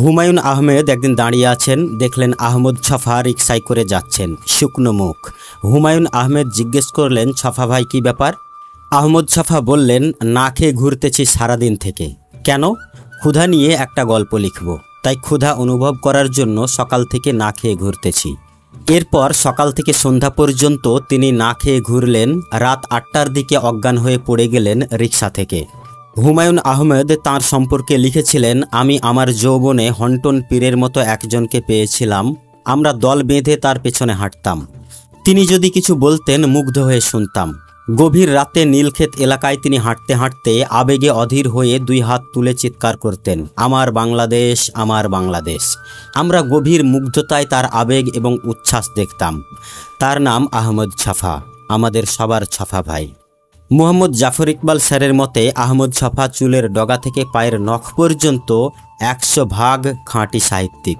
হুমায়ুন আহমেদ একদিন দাঁড়িয়ে আছেন, দেখলেন আহমদ ছফা রিকশায় করে যাচ্ছেন, শুকনো মুখ। হুমায়ুন আহমেদ জিজ্ঞেস করলেন, ছফা ভাই কি ব্যাপার? আহমদ ছফা বললেন, না খেয়ে ঘুরতেছি সারাদিন থেকে। কেন? ক্ষুধা নিয়ে একটা গল্প লিখব, তাই ক্ষুধা অনুভব করার জন্য সকাল থেকে না খেয়ে ঘুরতেছি। এরপর সকাল থেকে সন্ধ্যা পর্যন্ত তিনি না খেয়ে ঘুরলেন। রাত 8টার দিকে অজ্ঞান হয়ে পড়ে গেলেন রিকশা থেকে। হুমায়ুন আহমেদ তাঁর সম্পর্কে লিখেছিলেন, আমি আমার যৌবনে হন্টন পীরের মতো একজনকে পেয়েছিলাম। আমরা দল বেঁধে তার পেছনে হাঁটতাম। তিনি যদি কিছু বলতেন মুগ্ধ হয়ে শুনতাম। গভীর রাতে নীলক্ষেত এলাকায় তিনি হাঁটতে হাঁটতে আবেগে অধীর হয়ে 2 হাত তুলে চিৎকার করতেন, আমার বাংলাদেশ, আমার বাংলাদেশ। আমরা গভীর মুগ্ধতায় তার আবেগ এবং উচ্ছ্বাস দেখতাম। তার নাম আহমদ ছফা, আমাদের সবার ছফা ভাই। মুহাম্মদ জাফর ইকবাল স্যারের মতে আহমদ ছফা চুলের ডগা থেকে পায়ের নখ পর্যন্ত 100 ভাগ খাঁটি সাহিত্যিক।